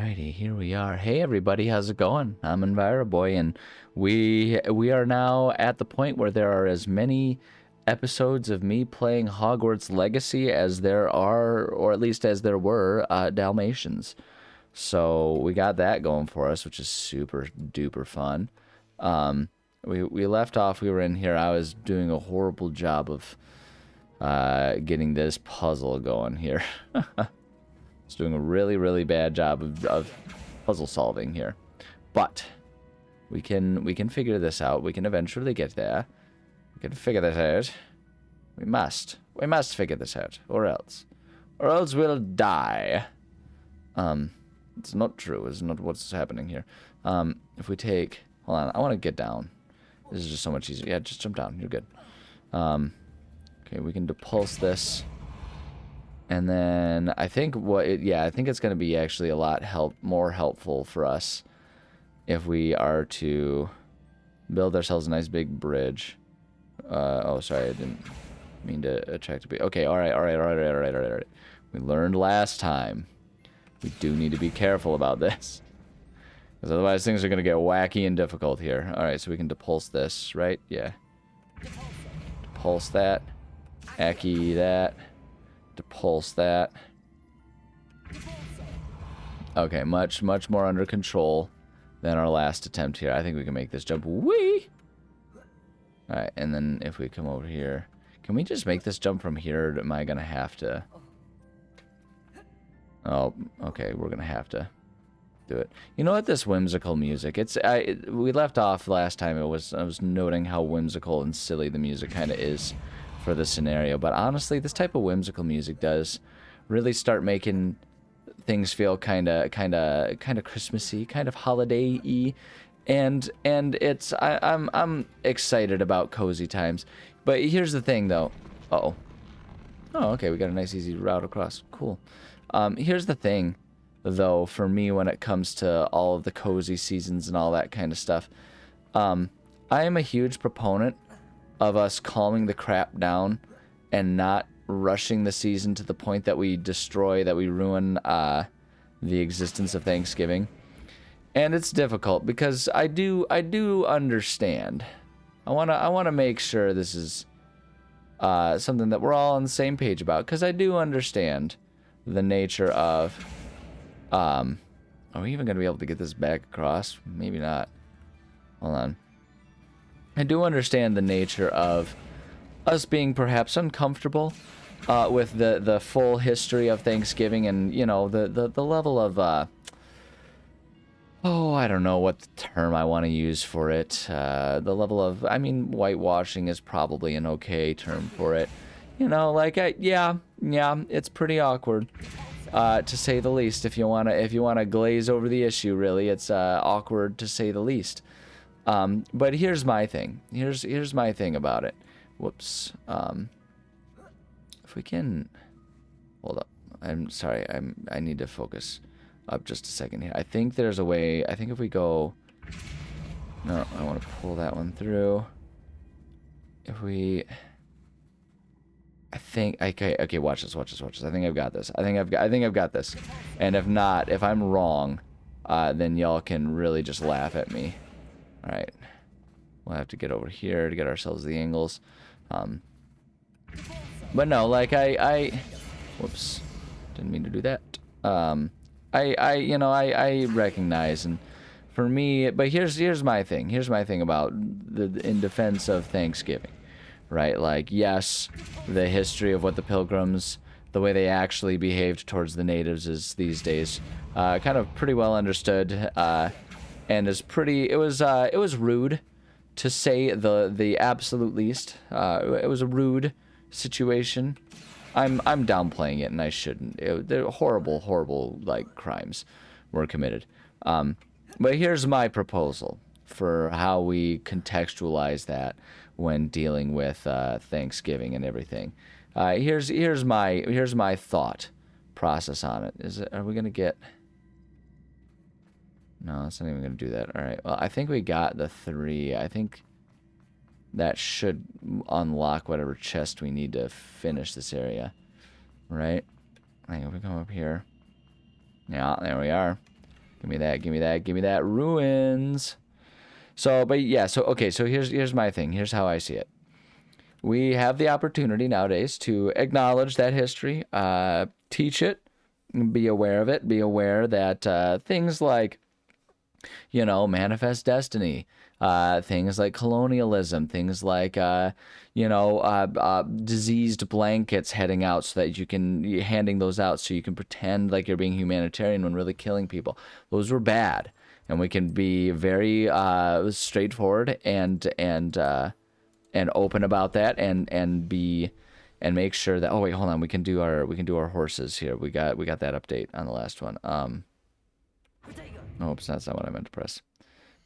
Alrighty, here we are. Hey everybody, how's it going? I'm EnviroBoy, and we are now at the point where there are as many episodes of me playing Hogwarts Legacy as there are, or at least as there were, Dalmatians. So we got that going for us, which is super duper fun. We left off, we were in here, I was doing a horrible job of getting this puzzle going here. It's doing a really bad job of puzzle solving here, but we can figure this out. We can eventually get there. We can figure this out. We must figure this out, or else we'll die. It's not true. It's not what's happening here. If we take, hold on, I want to get down. This is just so much easier. Yeah, just jump down. You're good. Okay, we can depulse this. And then I think I think it's going to be actually a lot more helpful for us if we are to build ourselves a nice big bridge. Oh, sorry, I didn't mean to attract a big. Okay, all right. We learned last time. We do need to be careful about this, because otherwise things are going to get wacky and difficult here. All right, so we can depulse this, right? Yeah. Depulse that. Aki that. Depulse that. Okay, much more under control than our last attempt here. I think we can make this jump. Whee! Alright, and then if we come over here, can we just make this jump from here, or am I gonna have to? Oh, okay, we're gonna have to do it. You know what, this whimsical music, we left off last time, I was noting how whimsical and silly the music kind of is for the scenario, but honestly, this type of whimsical music does really start making things feel kind of Christmassy, kind of holiday-y, and I'm excited about cozy times. But here's the thing, though. Oh, okay, we got a nice easy route across. Cool. Here's the thing, though, for me when it comes to all of the cozy seasons and all that kind of stuff. I am a huge proponent of us calming the crap down and not rushing the season to the point that we ruin the existence of Thanksgiving. And it's difficult because I do understand. I wanna make sure this is something that we're all on the same page about, because I do understand the nature of are we even gonna be able to get this back across? Maybe not. Hold on. I do understand the nature of us being perhaps uncomfortable with the full history of Thanksgiving, and you know the level of I don't know what the term I want to use for it. The level of, I mean, whitewashing is probably an okay term for it. You know, like yeah, it's pretty awkward to say the least. If you wanna glaze over the issue, really, it's awkward to say the least. But here's my thing. Here's my thing about it. Whoops. If we can, hold up. I'm sorry. I need to focus up just a second here. I think there's a way. I think if we go, no, I want to pull that one through. If we, I think, okay. Watch this. I think I've got this. I think I've got this. And if not, if I'm wrong, then y'all can really just laugh at me. Alright, we'll have to get over here to get ourselves the angles. But no, like whoops, didn't mean to do that. I recognize, and for me, but here's my thing. Here's my thing about in defense of Thanksgiving, right? Like, yes, the history of what the Pilgrims, the way they actually behaved towards the natives is these days kind of pretty well understood. And is pretty. It was rude, to say the absolute least. It was a rude situation. I'm downplaying it, and I shouldn't. They're horrible like crimes were committed. But here's my proposal for how we contextualize that when dealing with Thanksgiving and everything. Here's my thought process on it. Are we gonna get? No, it's not even going to do that. All right. Well, I think we got the 3. I think that should unlock whatever chest we need to finish this area. Right? I think if we come up here. Yeah, there we are. Give me that. Give me that. Give me that. Ruins. So, but yeah. So okay. So here's my thing. Here's how I see it. We have the opportunity nowadays to acknowledge that history, teach it, be aware of it, be aware that things like, you know, manifest destiny, things like colonialism, things like, diseased blankets heading out so that you're handing those out so you can pretend like you're being humanitarian when really killing people. Those were bad. And we can be very straightforward and open about that and make sure that, oh wait, hold on, we can do our horses here. We got that update on the last one. Oops, that's not what I meant to press.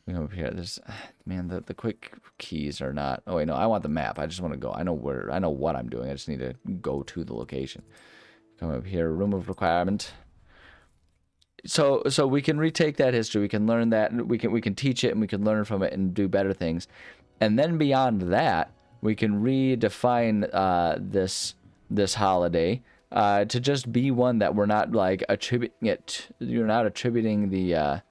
We come up here. There's, man, the quick keys are not. Oh wait, no, I want the map. I just want to go. I know what I'm doing. I just need to go to the location. Come up here, room of requirement. So we can retake that history. We can learn that. We can teach it and we can learn from it and do better things. And then beyond that, we can redefine this holiday to just be one that we're not like attributing it. You're not attributing the.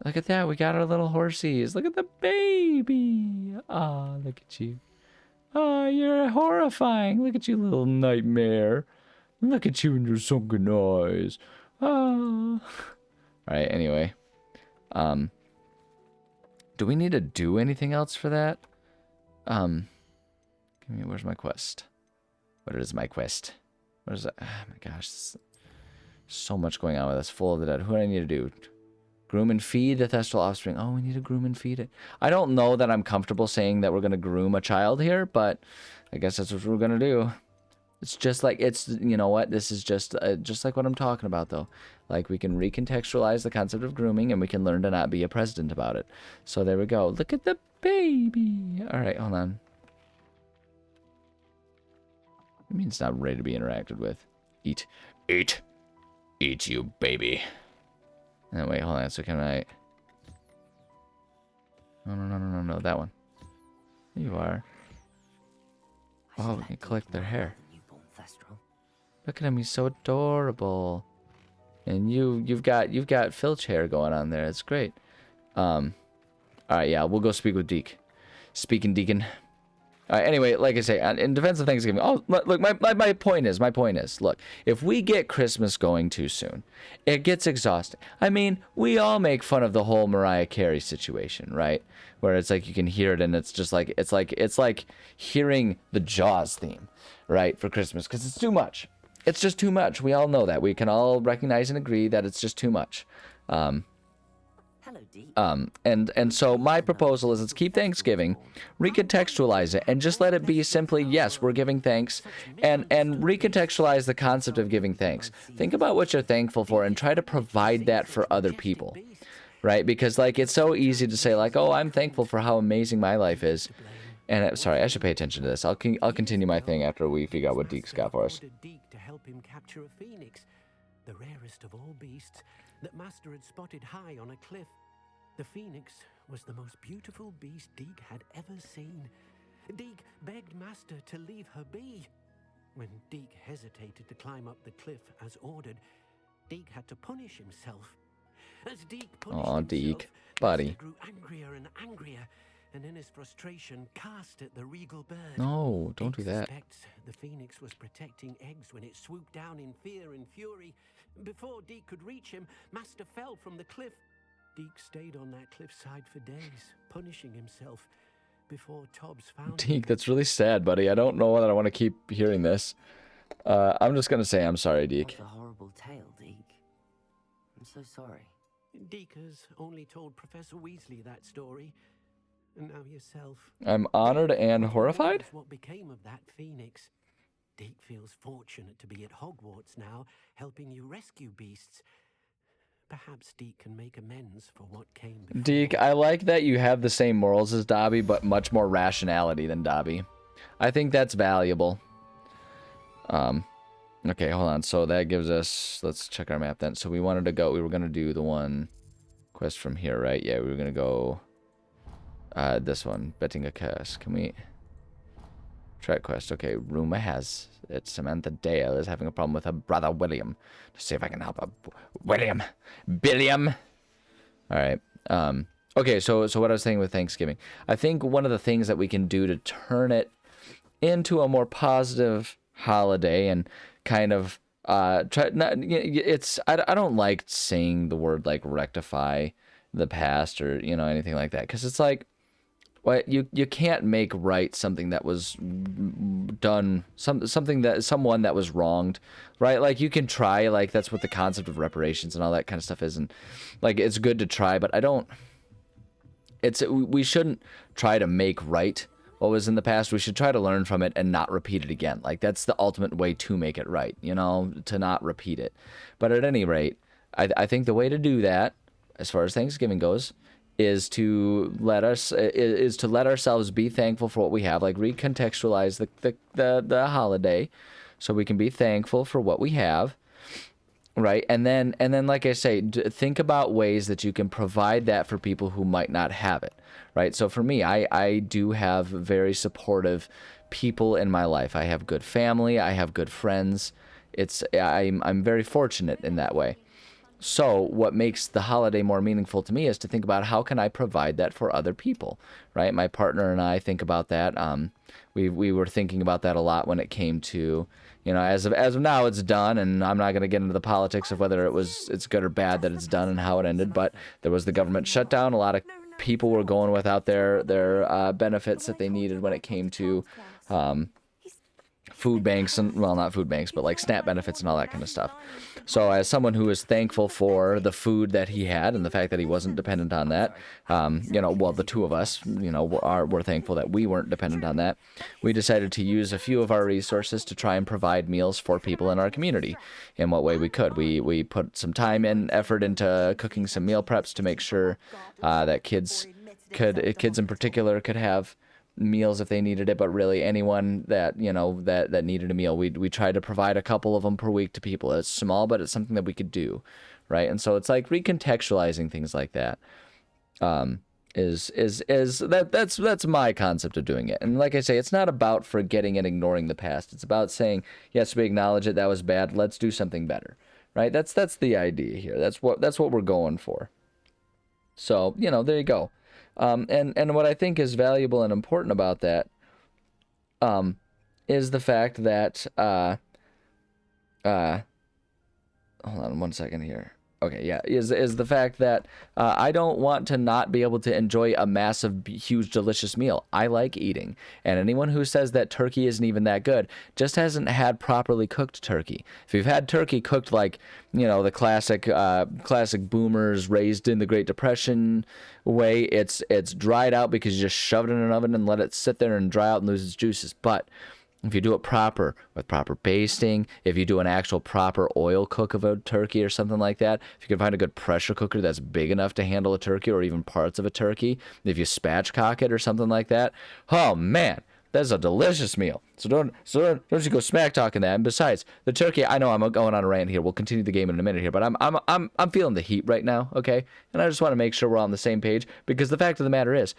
Look at that. We got our little horsies. Look at the baby. Ah, look at you. Ah, you're horrifying. Look at you, little nightmare. Look at you and your sunken eyes. Ah. All right. Anyway, do we need to do anything else for that? Give me. Where's my quest? What is my quest? What is that? Oh my gosh, so much going on with us. Full of the dead. Who do I need to do? Groom and feed the Thestral offspring. Oh, we need to groom and feed it. I don't know that I'm comfortable saying that we're going to groom a child here, but I guess that's what we're going to do. It's just like, you know what? This is just like what I'm talking about, though. Like, we can recontextualize the concept of grooming, and we can learn to not be a president about it. So there we go. Look at the baby. All right, hold on. It means it's not ready to be interacted with. Eat. Eat. Eat, you baby. And wait, hold on. So can I... No. That one. There you are. Oh, we can collect their hair. Look at him. He's so adorable. And you've got filch hair going on there. It's great. All right, yeah. We'll go speak with Deke. Speaking Deacon. Anyway, like I say, in defense of Thanksgiving, look, my point is, look, if we get Christmas going too soon, it gets exhausting. I mean, we all make fun of the whole Mariah Carey situation, right? Where it's like you can hear it and it's just like, it's like hearing the Jaws theme, right, for Christmas, because it's too much. It's just too much. We all know that. We can all recognize and agree that it's just too much. And so my proposal is let's keep Thanksgiving, recontextualize it, and just let it be simply, yes, we're giving thanks, and recontextualize the concept of giving thanks. Think about what you're thankful for and try to provide that for other people, right? Because, like, it's so easy to say, like, oh, I'm thankful for how amazing my life is. And, sorry, I should pay attention to this. I'll continue my thing after we figure out what Deke's got for us. Deke to help him capture a phoenix, the rarest of all beasts that Master had spotted high on a cliff. The phoenix was the most beautiful beast Deke had ever seen. Deke begged Master to leave her be. When Deke hesitated to climb up the cliff as ordered, Deke had to punish himself. As Deke punished himself, Deke, buddy. Master grew angrier and angrier, and in his frustration cast at the regal bird. No, don't Deke do that. suspects the phoenix was protecting eggs when it swooped down in fear and fury. Before Deke could reach him, Master fell from the cliff. Deke stayed on that cliffside for days, punishing himself before Tobbs found him. Deke, that's really sad, buddy. I don't know that I want to keep hearing this. I'm just gonna say I'm sorry, Deke. What a horrible tale, Deke. I'm so sorry. Deke has only told Professor Weasley that story, and now yourself. I'm honored and horrified? What became of that phoenix? Deke feels fortunate to be at Hogwarts now, helping you rescue beasts. Perhaps Deke can make amends for what came before. Deke, I like that you have the same morals as Dobby, but much more rationality than Dobby. I think that's valuable. Okay, hold on. So that gives us... Let's check our map then. So we wanted to go... We were going to do the one quest from here, right? Yeah, we were going to go... this one. Betting a curse. Can we... Track quest. Okay, rumor has it Samantha Dale is having a problem with her brother William. To see if I can help her. William! Billiam! All right. Okay, so what I was saying with Thanksgiving, I think one of the things that we can do to turn it into a more positive holiday and kind of try not it's I don't like saying the word like rectify the past or anything like that, because it's like, what, you can't make right something that was done, something that someone that was wronged, right? Like you can try, like that's what the concept of reparations and all that kind of stuff is, and like it's good to try, but we shouldn't try to make right what was in the past. We should try to learn from it and not repeat it again. Like that's the ultimate way to make it right, to not repeat it. But at any rate, I think the way to do that, as far as Thanksgiving goes, is to let ourselves be thankful for what we have, like recontextualize the holiday, so we can be thankful for what we have, right? And then like I say, think about ways that you can provide that for people who might not have it, right? So for me, I do have very supportive people in my life. I have good family, I have good friends. I'm very fortunate in that way. So what makes the holiday more meaningful to me is to think about how can I provide that for other people, right? My partner and I think about that. We were thinking about that a lot when it came to, as of now it's done, and I'm not going to get into the politics of whether it's good or bad that it's done and how it ended, but there was the government shutdown. A lot of people were going without their benefits that they needed when it came to food banks, and well, not food banks, but like SNAP benefits and all that kind of stuff. So as someone who is thankful for the food that he had and the fact that he wasn't dependent on that, well, the two of us, we're thankful that we weren't dependent on that. We decided to use a few of our resources to try and provide meals for people in our community in what way we could. We put some time and effort into cooking some meal preps to make sure that kids in particular could have meals if they needed it, but really anyone that that needed a meal, we tried to provide a couple of them per week to people. It's small, but it's something that we could do, right? And so it's like recontextualizing things like that. That's my concept of doing it. And like I say, it's not about forgetting and ignoring the past. It's about saying, yes, we acknowledge it, that was bad, let's do something better, right? That's the idea here. That's what we're going for. So there you go. And what I think is valuable and important about that is the fact that hold on one second here. Okay, yeah, is the fact that I don't want to not be able to enjoy a massive, huge, delicious meal. I like eating, and anyone who says that turkey isn't even that good just hasn't had properly cooked turkey. If you've had turkey cooked like, the classic boomers raised in the Great Depression way, it's dried out because you just shove it in an oven and let it sit there and dry out and lose its juices. But if you do it proper, with proper basting, if you do an actual proper oil cook of a turkey or something like that, if you can find a good pressure cooker that's big enough to handle a turkey or even parts of a turkey, if you spatchcock it or something like that, oh man, that's a delicious meal. So don't you go smack talking that. And besides, the turkey, I know I'm going on a rant here. We'll continue the game in a minute here, but I'm feeling the heat right now, okay? And I just want to make sure we're on the same page, because the fact of the matter is,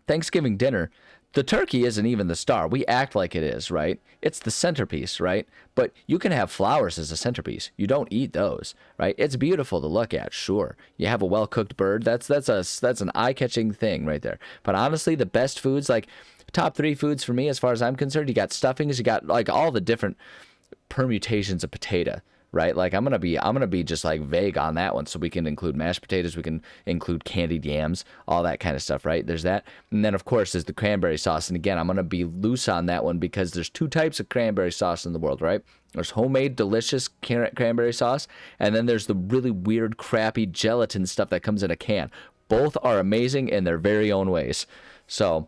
Thanksgiving dinner, the turkey isn't even the star. We act like it is, right? It's the centerpiece, right? But you can have flowers as a centerpiece. You don't eat those, right? It's beautiful to look at, sure. You have a well-cooked bird. That's an eye-catching thing right there. But honestly, the best foods, like top 3 foods for me, as far as I'm concerned, you got stuffings, you got like all the different permutations of potato, right? Like I'm gonna be just like vague on that one, so we can include mashed potatoes, we can include candied yams, all that kind of stuff, right? There's that, and then of course there's the cranberry sauce. And again, I'm gonna be loose on that one because there's 2 types of cranberry sauce in the world, right? There's homemade delicious cranberry sauce, and then there's the really weird, crappy gelatin stuff that comes in a can. Both are amazing in their very own ways. So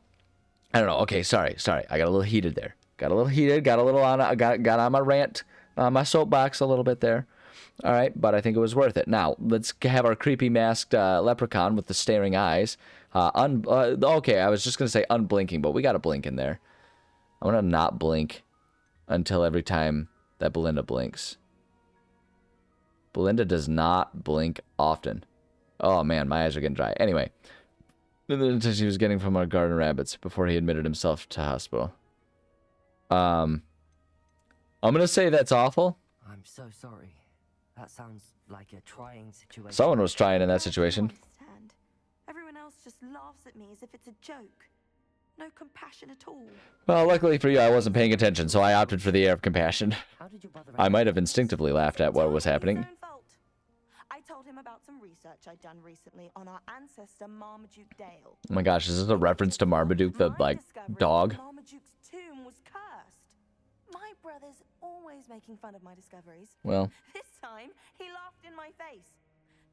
I don't know. Okay, sorry. I got a little heated there. Got on my rant, my soapbox a little bit there. All right, but I think it was worth it. Now, let's have our creepy masked leprechaun with the staring eyes. Okay, I was just going to say unblinking, but we got to blink in there. I'm going to not blink until every time that Belinda blinks. Belinda does not blink often. Oh, man, my eyes are getting dry. Anyway, the attention he was getting from our garden rabbits before he admitted himself to hospital. I'm going to say that's awful. I'm so sorry. That sounds like a trying situation. Someone was trying in that I don't situation. understand. Everyone else just laughs at me as if it's a joke. No compassion at all. Well, luckily for you, I wasn't paying attention, so I opted for the air of compassion. How did your brother I might have instinctively laughed at what was happening. His own fault. I told him about some research I'd done recently on our ancestor Marmaduke Dale. Oh my gosh, is this a reference to Marmaduke, the, My like, discovery dog? that Marmaduke's tomb was cursed. My brother's always making fun of my discoveries. Well, This time, he laughed in my face.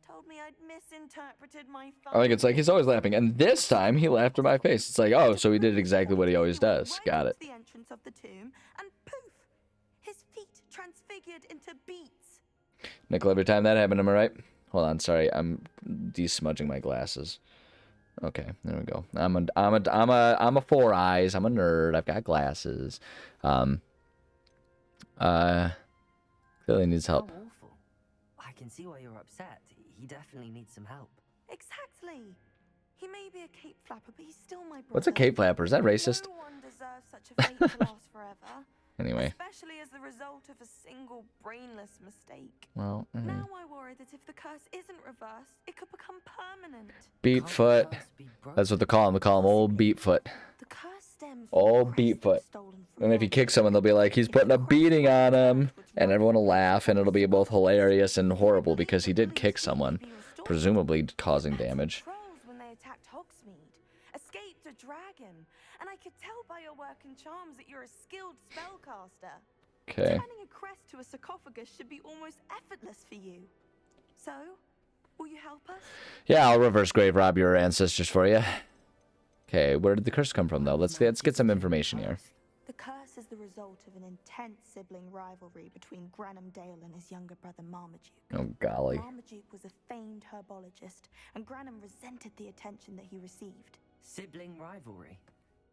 Told me I'd misinterpreted my I think it's like he's always laughing, and this time he laughed in my face. It's like, oh, so he did exactly what he always does. Got it. The entrance of the tomb, and poof, his feet transfigured into beets. Nickel, every time that happened, am I right? Hold on, sorry, I'm de-smudging my glasses. Okay, there we go. I'm a four eyes. I'm a nerd. I've got glasses. Clearly needs help. How awful. I can see why you're upset. He definitely needs some help. Exactly. He may be a cape flapper, but he's still my brother. What's a cape flapper? Is that racist? No one deserves such a fate to last forever. Anyway, Especially as the result of a single brainless mistake. well, Now I worry that if the curse isn't reversed, it could become permanent. Beatfoot. Can't be broken. That's what they call him. They call him Old Beatfoot. The curse stems Old from the crest Beatfoot. stolen from And if he Marmaduke. kicks someone, they'll be like, he's putting a beating on him. And everyone will laugh, and it'll be both hilarious and horrible because he did kick someone, presumably causing damage. Trolls when they attacked Hogsmeade, escaped a dragon, and I could tell by your work and charms that you're a skilled spellcaster. Okay. Turning a crest to a sarcophagus should be almost effortless for you. So, will you help us? Yeah, I'll reverse grave rob your ancestors for you. Okay, where did the curse come from, though? Let's get some information here. The curse is the result of an intense sibling rivalry between Granham Dale and his younger brother Marmaduke. Oh, golly. Marmaduke was a famed herbologist, and Granham resented the attention that he received. Sibling rivalry.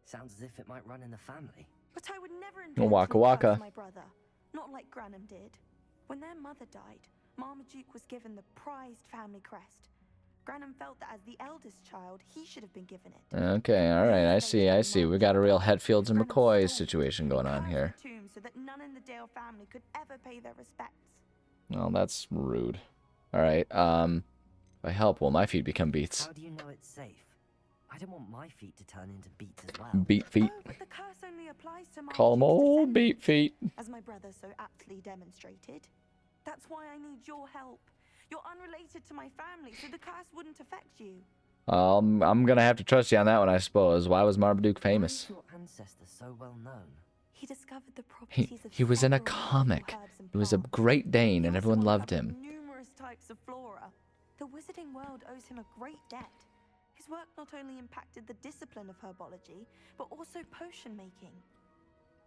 Sounds as if it might run in the family. But I would never Waka intentionally waka. curse my brother, not like Granham did. When their mother died, Marmaduke was given the prized family crest. Granham felt that as the eldest child, he should have been given it. Okay, alright, I see. We got a real Hetfields and McCoys situation going on here. Tomb so that none in the Dale family could ever pay their respects. Well, that's rude. Alright, if I help, will my feet become beats? How do you know it's safe? I don't want my feet to turn into beats as well. Beat feet. Oh, but the curse only applies to Call them Marmaduke's old beat descendants, feet. as my brother so aptly demonstrated. That's why I need your help. You're unrelated to my family, so the curse wouldn't affect you. I'm gonna have to trust you on that one, I suppose. Why was Marmaduke Why famous? is your ancestor so well known? He discovered the He, properties of he was in a several comic. medicinal herbs and He was a plants. Great Dane, He and also everyone loved uncovered him. numerous types of flora. The wizarding world owes him a great debt. His work not only impacted the discipline of herbology, but also potion making.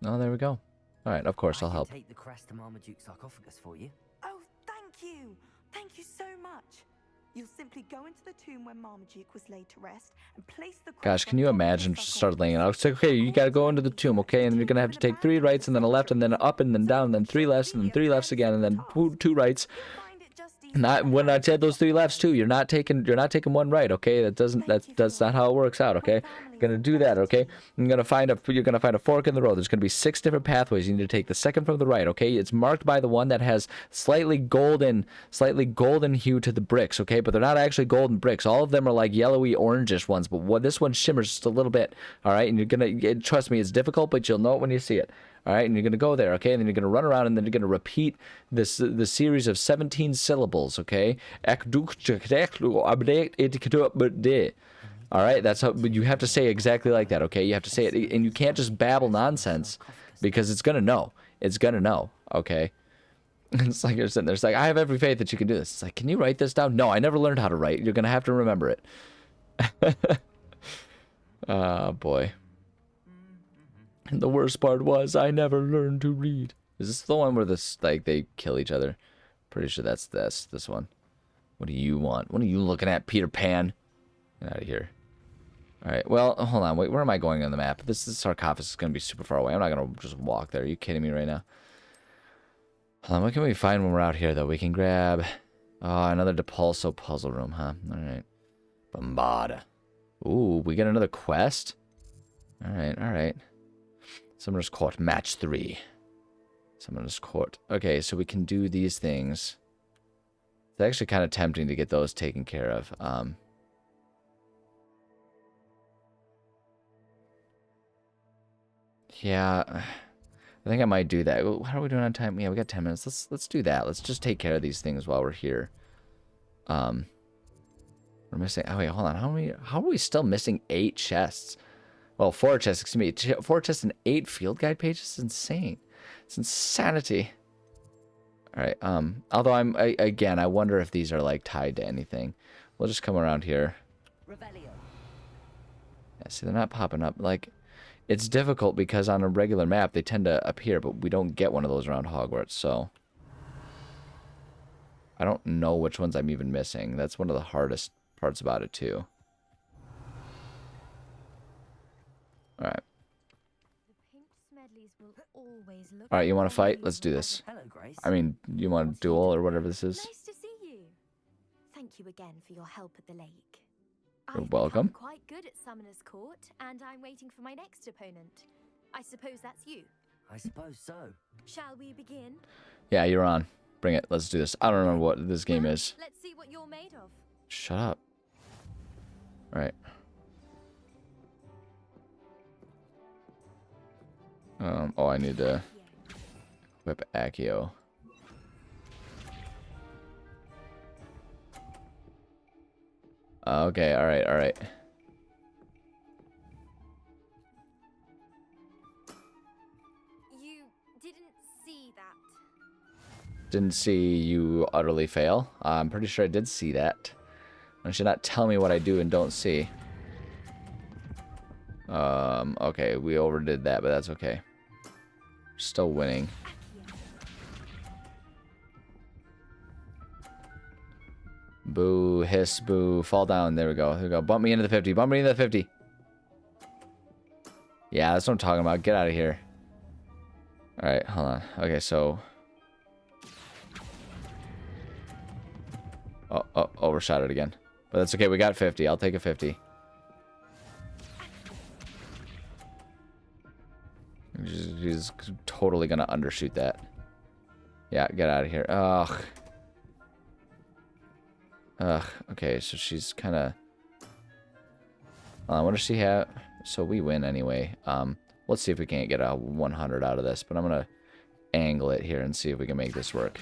Oh, there we go. Alright, of course, I I'll can help. take the crest to Marmaduke's sarcophagus for you. Oh, thank you! Thank you so much! You'll simply go into the tomb where Marmaduke was laid to rest and place the crest Gosh, can on you top of the imagine just start laying it out? sarcophagus. It's like, okay, you gotta go into the tomb, okay? And then you're gonna have to take 3 rights, and then a left, and then up, and then down, and then 3 lefts, and then 3 lefts again, and then 2 rights. You'll find it just easy Not to when I have said those 3 lefts too. You're not taking 1 right, okay? That's not how it works out, okay? You're gonna do that, okay? You're gonna find a fork in the road. There's gonna be 6 different pathways. You need to take the second from the right, okay? It's marked by the one that has slightly golden hue to the bricks, okay? But they're not actually golden bricks. All of them are like yellowy orangish ones, but this one shimmers just a little bit, all right? And you're gonna trust me, it's difficult, but you'll know it when you see it. All right, and you're going to go there, okay? And then you're going to run around, and then you're going to repeat the series of 17 syllables, okay? All right, that's how you have to say exactly like that, okay? You have to say it, and you can't just babble nonsense because it's going to know. It's going to know, okay? It's like you're sitting there. It's like, I have every faith that you can do this. It's like, can you write this down? No, I never learned how to write. You're going to have to remember it. Oh, boy. And the worst part was I never learned to read. Is this the one where they kill each other? Pretty sure that's this one. What do you want? What are you looking at, Peter Pan? Get out of here. All right. Well, hold on. Wait, where am I going on the map? This sarcophagus is going to be super far away. I'm not going to just walk there. Are you kidding me right now? Hold on. What can we find when we're out here, though? We can grab... Oh, another Depulso puzzle room, huh? All right. Bombarda. Ooh, we get another quest? All right, all right. Summoner's Court, match 3. Summoner's Court. Okay, so we can do these things. It's actually kind of tempting to get those taken care of. Yeah, I think I might do that. How are we doing on time? Yeah, we got 10 minutes. Let's do that. Let's just take care of these things while we're here. We're missing. Oh wait, hold on. How are we still missing 8 chests? Well, 4 chests. Excuse me. 4 chests and 8 field guide pages. It's insane. It's insanity. All right. Although again, I wonder if these are like tied to anything. We'll just come around here. Revelio. Yeah, see, they're not popping up. Like, it's difficult because on a regular map they tend to appear, but we don't get one of those around Hogwarts. So I don't know which ones I'm even missing. That's one of the hardest parts about it too. All right. All right, you want to fight? Let's do this. Hello, Grace. I mean, you want a duel or whatever this is? Nice to see you. Thank you again for your help at the lake. You're I've welcome. become quite good at Summoner's Court, and I'm waiting for my next opponent. I suppose that's you. I suppose so. Shall we begin? Yeah, you're on. Bring it. Let's do this. I don't remember what this game Well, is. Let's see what you're made of. Shut up. All right. Oh, I need to equip Accio. Okay, all right, all right. You didn't see that. Didn't see you utterly fail. I'm pretty sure I did see that. I should not tell me what I do and don't see. Okay, we overdid that, but that's okay. Still winning. Boo, hiss, boo, fall down. There we go. There we go. Bump me into the 50. Bump me into the 50. Yeah, that's what I'm talking about. Get out of here. Alright, hold on. Okay, so... Oh, overshot it again. But that's okay. We got 50. I'll take a 50. She's totally gonna undershoot that. Yeah, get out of here. Ugh. Ugh. Okay, so she's kind of... what does she have? So we win anyway. Let's see if we can't get a 100 out of this. But I'm gonna angle it here and see if we can make this work.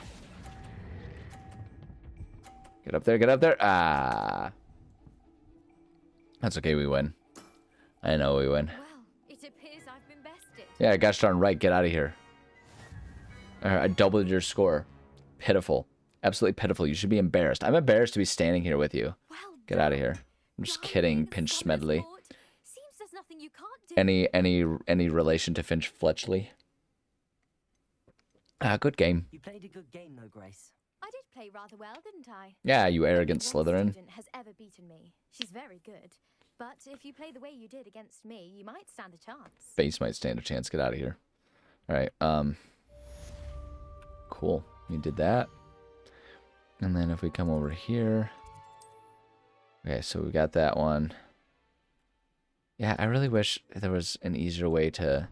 Get up there, get up there. Ah. That's okay, we win. I know we win. Well, it appears I've been bested. Yeah, gosh darn right. Get out of here. I doubled your score. Pitiful. Absolutely pitiful. You should be embarrassed. I'm embarrassed to be standing here with you. Well Get out of here. I'm just kidding, Pinch Smedley. Any relation to Finch Fletchley? Good game. You played a good game, though, Grace. I did play rather well, didn't I? Yeah, you arrogant Only one Slytherin. student has ever beaten me. She's very good. But if you play the way you did against me, you might stand a chance. Base might stand a chance. Get out of here. Alright, cool. You did that. And then if we come over here... Okay, so we got that one. Yeah, I really wish there was an easier way to...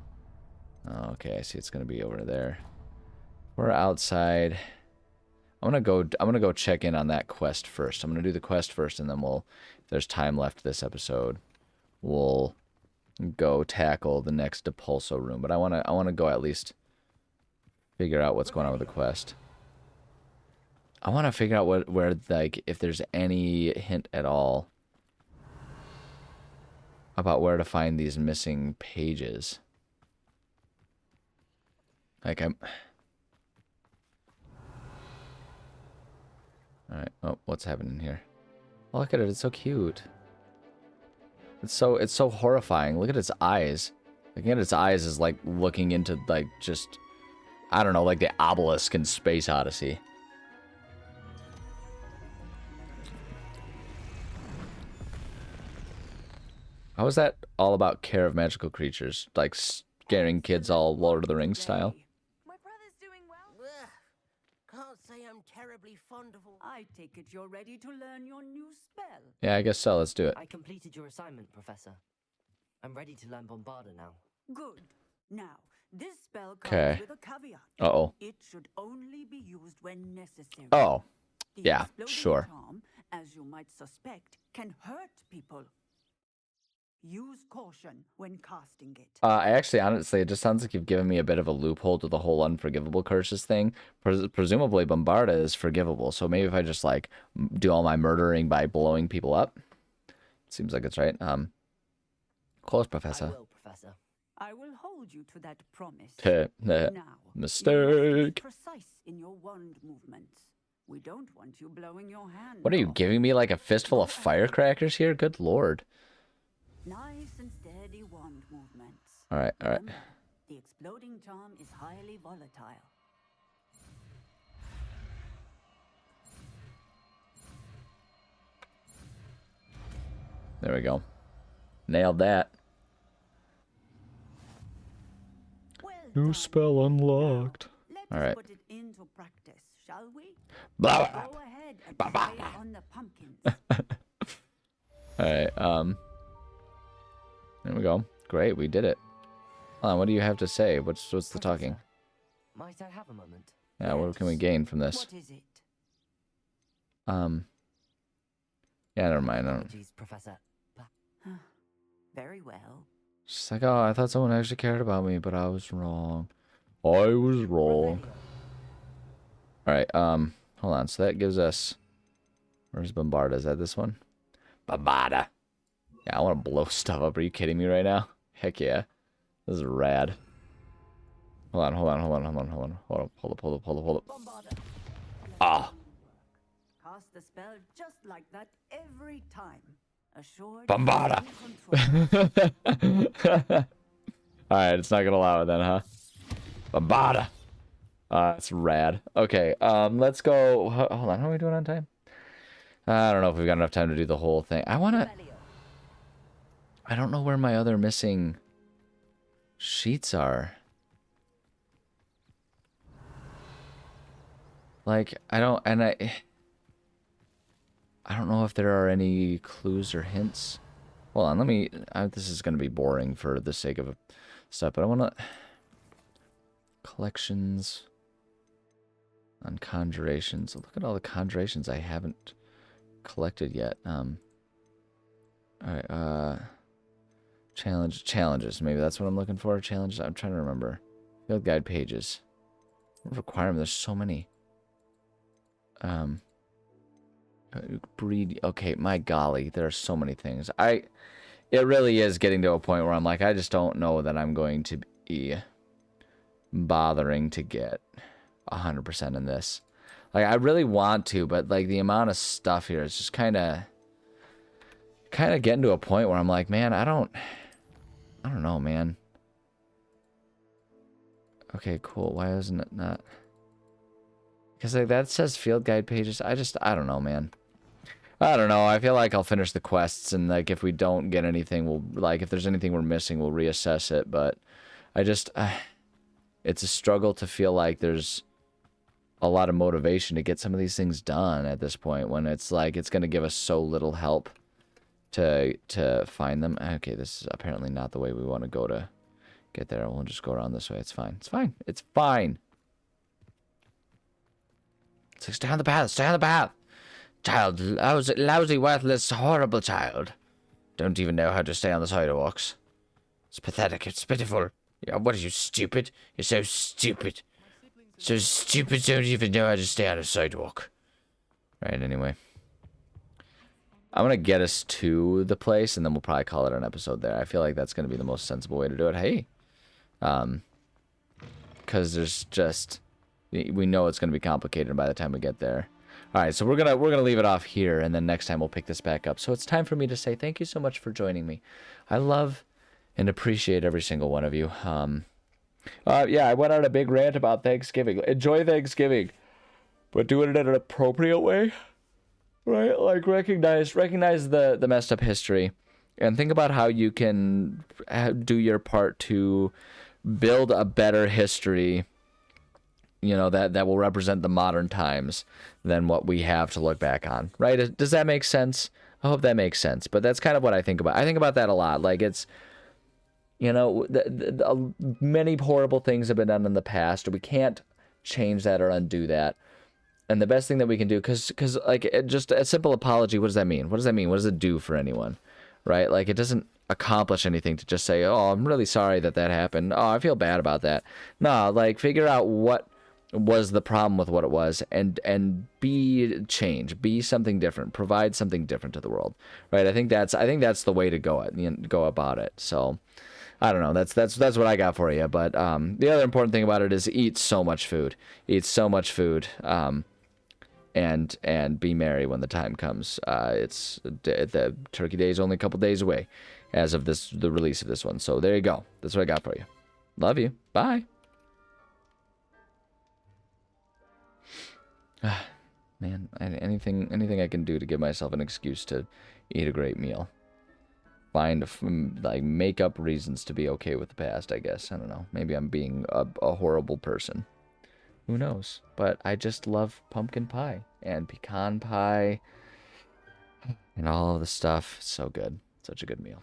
Oh, okay, I see it's going to be over there. We're outside. I'm gonna go check in on that quest first. I'm gonna do the quest first, and then if there's time left this episode, we'll go tackle the next Depulso room. But I wanna go at least figure out what's going on with the quest. I wanna figure out where like if there's any hint at all about where to find these missing pages. Like Alright, oh, what's happening here? Oh, look at it, it's so cute. It's so horrifying. Look at its eyes. Looking at its eyes is like looking into, like, just... I don't know, like the obelisk in Space Odyssey. How is that all about care of magical creatures? Like, scaring kids all Lord of the Rings style? My brother's doing well. Ugh, can't say I'm terribly fond of all. I take it you're ready to learn your new spell. Yeah, I guess so. Let's do it. I completed your assignment, Professor. I'm ready to learn Bombarda now. Good. Now, this spell comes Okay. with a caveat. Uh-oh. It should only be used when necessary. Oh. The Yeah, exploding sure. charm, as you might suspect, can hurt people. Use caution when casting it. I actually, honestly, it just sounds like you've given me a bit of a loophole to the whole unforgivable curses thing. Presumably, Bombarda is forgivable, so maybe if I just like do all my murdering by blowing people up, seems like it's right. Close, I Professor. will, Professor. I will hold you to that promise. Heh, Now, Mistake. you must be precise in your wand movements. We don't want you blowing your hand What are you off. giving me, like a fistful of firecrackers here? Good lord. Nice and steady wand movements. All right, all right. Remember, the exploding charm is highly volatile. There we go. Nailed that. Well New done. spell unlocked. Let's All right. put it into practice, shall we? Blah, blah. Go ahead and try it on the pumpkins. All right. There we go. Great, we did it. Hold on, what do you have to say? What's the talking? Professor, might I have a moment? Yeah, what can we gain from this? What is it? Yeah, never mind. I don't. Apologies, Professor. Very well. She's like, oh, I thought someone actually cared about me, but I was wrong. I was wrong. All right. Hold on. So that gives us. Where's Bombarda? Is that this one? Bombarda. Yeah, I want to blow stuff up. Are you kidding me right now? Heck yeah. This is rad. Hold on. Hold up. Ah. Cast the spell just like that every time. Assured. Bombarda. in control. Alright, it's not gonna allow it then, huh? Bombarda. That's rad. Okay, let's go. Hold on, how are we doing on time? I don't know if we've got enough time to do the whole thing. I don't know where my other missing sheets are. Like, I don't know if there are any clues or hints. Hold on, let me. This is going to be boring for the sake of stuff, but I want to. Collections on conjurations. Look at all the conjurations I haven't collected yet. All right. Challenges. Maybe that's what I'm looking for. Challenges. I'm trying to remember. Field guide pages. Requirement. There's so many. Breed. Okay, my golly, there are so many things. It really is getting to a point where I'm like, I just don't know that I'm going to be bothering to get 100% in this. Like, I really want to, but like the amount of stuff here is just kind of getting to a point where I'm like, man, I don't know, man. Okay, cool. Why isn't it not? Because like that says field guide pages. I don't know, man. I don't know. I feel like I'll finish the quests, and like if we don't get anything, we'll like if there's anything we're missing, we'll reassess it. But it's a struggle to feel like there's a lot of motivation to get some of these things done at this point when it's like it's going to give us so little help to find them. Okay, this is apparently not the way we want to go to get there. We'll just go around this way. It's fine. It's fine. It's fine. It's like, stay on the path. Stay on the path. Child, lousy, worthless, horrible child. Don't even know how to stay on the sidewalks. It's pathetic. It's pitiful. Yeah, what are you, stupid? You're so stupid. So stupid, don't even know how to stay on a sidewalk. Right, anyway. I'm going to get us to the place, and then we'll probably call it an episode there. I feel like that's going to be the most sensible way to do it. Hey. Because there's just... We know it's going to be complicated by the time we get there. All right, so we're gonna leave it off here, and then next time we'll pick this back up. So it's time for me to say thank you so much for joining me. I love and appreciate every single one of you. Yeah, I went on a big rant about Thanksgiving. Enjoy Thanksgiving, but do it in an appropriate way, right? Like recognize the messed up history, and think about how you can do your part to build a better history. You know, that will represent the modern times than what we have to look back on, right? Does that make sense? I hope that makes sense. But that's kind of what I think about. I think about that a lot. Like it's, you know, many horrible things have been done in the past. We can't change that or undo that. And the best thing that we can do, because like just a simple apology, what does that mean? What does that mean? What does it do for anyone, right? Like it doesn't accomplish anything to just say, oh, I'm really sorry that happened. Oh, I feel bad about that. No, like figure out what was the problem with what it was, and be something different, provide something different to the world, right? I think that's the way to go about it. So I don't know. That's what I got for you. But the other important thing about it is eat so much food. Eat so much food. And be merry when the time comes. The Turkey Day is only a couple days away, as of the release of this one. So there you go. That's what I got for you. Love you. Bye. Man, anything I can do to give myself an excuse to eat a great meal. Make up reasons to be okay with the past, I guess. I don't know. Maybe I'm being a horrible person. Who knows? But I just love pumpkin pie and pecan pie and all of the stuff. So good. Such a good meal.